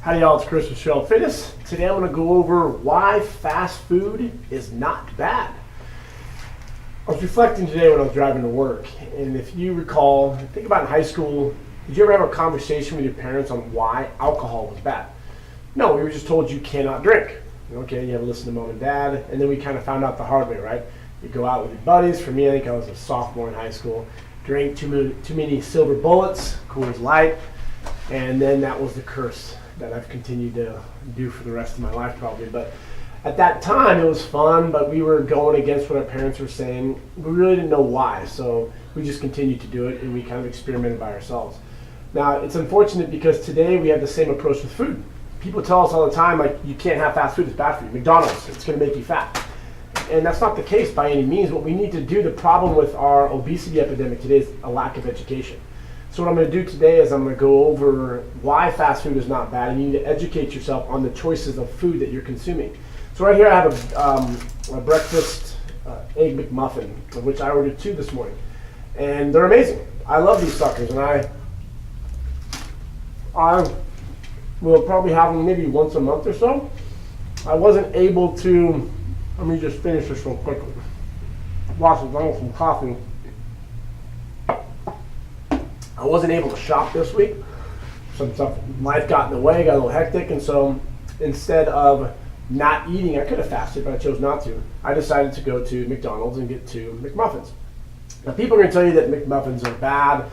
Howdy y'all, it's Chris with Shell Fitness. Today I'm going to go over why fast food is not bad. I was reflecting today when I was driving to work, and if you recall, think about in high school, did you ever have a conversation with your parents on why alcohol was bad? No, we were just told you cannot drink. Okay, you have to listen to mom and dad, and then we kind of found out the hard way, right? You go out with your buddies. For me, I think I was a sophomore in high school, drank too many silver bullets, Coors Light, and then that was the curse that I've continued to do for the rest of my life probably. But at that time it was fun, but we were going against what our parents were saying. We really didn't know why, so we just continued to do it, and we kind of experimented by ourselves. Now it's unfortunate because today we have the same approach with food. People tell us all the time, like, you can't have fast food, it's bad for you. McDonald's, it's going to make you fat. And that's not the case by any means. What we need to do, the problem with our obesity epidemic today is a lack of education. So what I'm going to do today is I'm going to go over why fast food is not bad, and you need to educate yourself on the choices of food that you're consuming. So right here I have a breakfast egg McMuffin, of which I ordered 2 this morning. And they're amazing. I love these suckers, and I will probably have them maybe once a month or so. I wasn't able to, let me just finish this real quickly. Wash it down with some coffee. I wasn't able to shop this week. Some stuff, life got in the way, got a little hectic, and so instead of not eating, I could have fasted, but I chose not to. I decided to go to McDonald's and get 2 McMuffins. Now people are going to tell you that McMuffins are bad,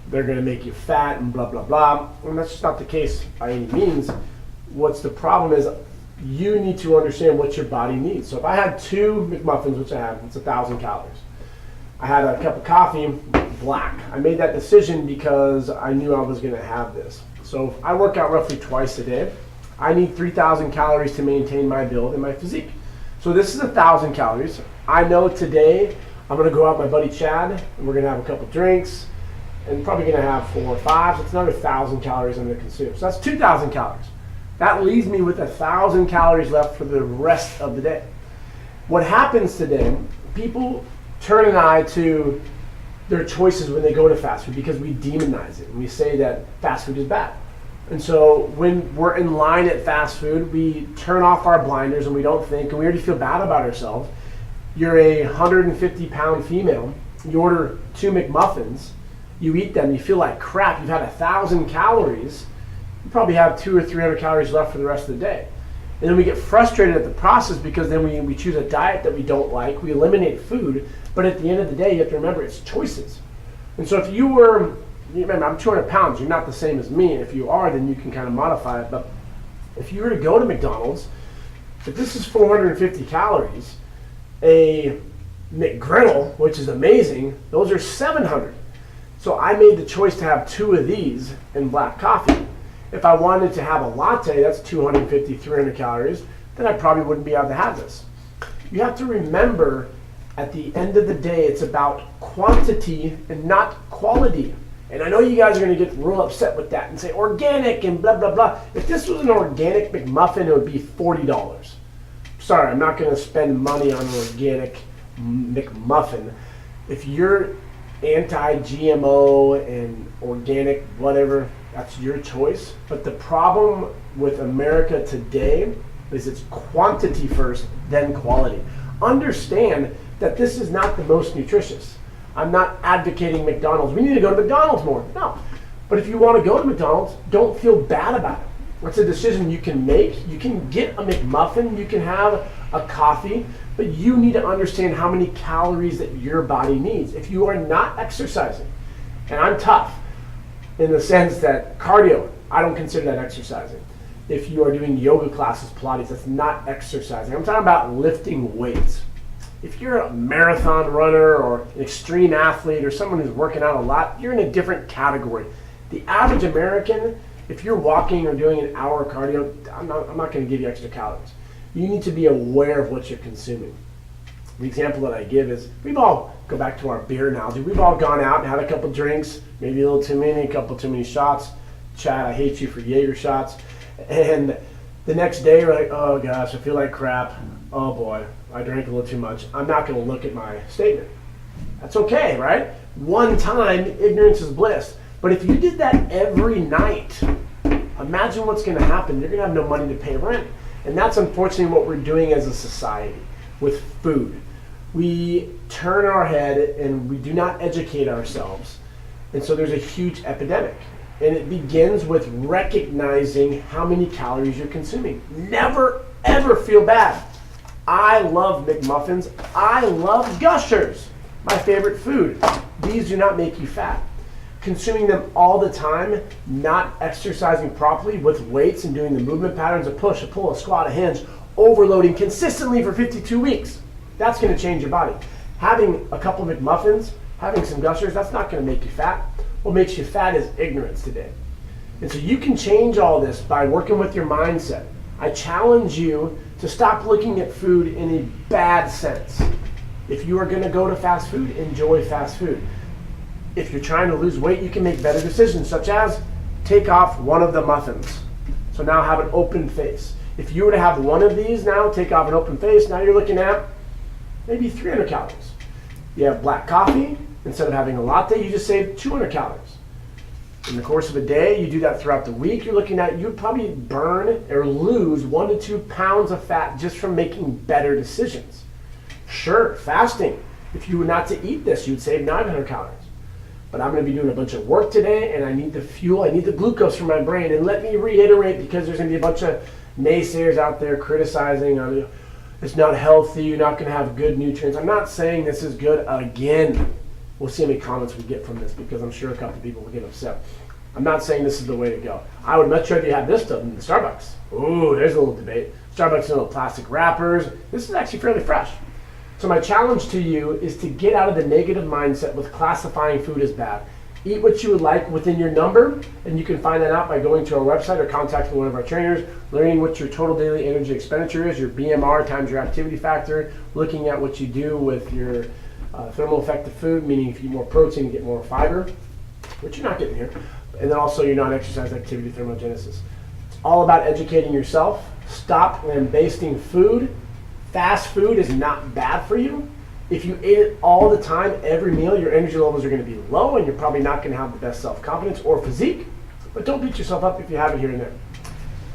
they're going to make you fat and blah, blah, blah, and that's just not the case by any means. What's the problem is you need to understand what your body needs. So if I had 2 McMuffins, which I have, it's 1,000 calories. I had a cup of coffee, black. I made that decision because I knew I was going to have this. So I work out roughly twice a day. I need 3,000 calories to maintain my build and my physique. So this is 1,000 calories. I know today I'm going to go out with my buddy Chad, and we're going to have a couple drinks, and probably going to have 4 or 5. So it's another 1,000 calories I'm going to consume. So that's 2,000 calories. That leaves me with 1,000 calories left for the rest of the day. What happens today, people turn an eye to their choices when they go to fast food because we demonize it and we say that fast food is bad. And so when we're in line at fast food, we turn off our blinders and we don't think, and we already feel bad about ourselves. You're a 150-pound female, you order 2 McMuffins, you eat them, you feel like crap, you've had 1,000 calories, you probably have 200 or 300 calories left for the rest of the day. And then we get frustrated at the process because then we choose a diet that we don't like, we eliminate food, but at the end of the day, you have to remember it's choices. And so if you were, remember I'm 200 pounds, you're not the same as me. If you are, then you can kind of modify it. But if you were to go to McDonald's, if this is 450 calories, a McGriddle, which is amazing, those are 700. So I made the choice to have 2 of these in black coffee. If I wanted to have a latte, that's 250, 300 calories, then I probably wouldn't be able to have this. You have to remember, at the end of the day, it's about quantity and not quality. And I know you guys are going to get real upset with that and say organic and blah, blah, blah. If this was an organic McMuffin, it would be $40. Sorry, I'm not going to spend money on an organic McMuffin. If you're anti-GMO and organic, whatever, that's your choice. But the problem with America today is it's quantity first, then quality. Understand that this is not the most nutritious. I'm not advocating McDonald's. We need to go to McDonald's more. No. But if you want to go to McDonald's, don't feel bad about it. It's a decision you can make. You can get a McMuffin, you can have a coffee, but you need to understand how many calories that your body needs. If you are not exercising, and I'm tough in the sense that cardio, I don't consider that exercising. If you are doing yoga classes, Pilates, that's not exercising. I'm talking about lifting weights. If you're a marathon runner or an extreme athlete or someone who's working out a lot, you're in a different category. The average American, if you're walking or doing an hour cardio, I'm not going to give you extra calories. You need to be aware of what you're consuming. The example that I give is, we've all, go back to our beer analogy, we've all gone out and had a couple drinks, maybe a little too many, a couple too many shots. Chad, I hate you for Jaeger shots. And the next day you're like, oh gosh, I feel like crap. Oh boy, I drank a little too much. I'm not going to look at my statement. That's okay, right? One time, ignorance is bliss. But if you did that every night, imagine what's going to happen. You're going to have no money to pay rent. And that's unfortunately what we're doing as a society with food. We turn our head and we do not educate ourselves. And so there's a huge epidemic. And it begins with recognizing how many calories you're consuming. Never, ever feel bad. I love McMuffins. I love Gushers, my favorite food. These do not make you fat. Consuming them all the time, not exercising properly with weights and doing the movement patterns, a push, a pull, a squat, a hinge, overloading consistently for 52 weeks, that's going to change your body. Having a couple McMuffins, having some Gushers, that's not going to make you fat. What makes you fat is ignorance today. And so you can change all this by working with your mindset. I challenge you to stop looking at food in a bad sense. If you are going to go to fast food, enjoy fast food. If you're trying to lose weight, you can make better decisions, such as take off one of the muffins. So now have an open face. If you were to have one of these now, take off an open face, now you're looking at maybe 300 calories. You have black coffee, instead of having a latte, you just save 200 calories. In the course of a day, you do that throughout the week, you're looking at, you'd probably burn or lose 1 to 2 pounds of fat just from making better decisions. Sure, fasting. If you were not to eat this, you'd save 900 calories. But I'm going to be doing a bunch of work today, and I need the fuel, I need the glucose from my brain. And let me reiterate, because there's going to be a bunch of naysayers out there criticizing, it's not healthy, you're not going to have good nutrients. I'm not saying this is good again. We'll see how many comments we get from this, because I'm sure a couple of people will get upset. I'm not saying this is the way to go. I would much rather you have this stuff than the Starbucks. Ooh, there's a little debate. Starbucks in little plastic wrappers. This is actually fairly fresh. So my challenge to you is to get out of the negative mindset with classifying food as bad. Eat what you would like within your number, and you can find that out by going to our website or contacting one of our trainers, learning what your total daily energy expenditure is, your BMR times your activity factor, looking at what you do with your thermal effective food, meaning if you eat more protein, you get more fiber, which you're not getting here, and then also your non-exercise activity thermogenesis. It's all about educating yourself. Stop lambasting food. Fast food is not bad for you. If you ate it all the time, every meal, your energy levels are going to be low, and you're probably not going to have the best self-confidence or physique. But don't beat yourself up if you have it here and there.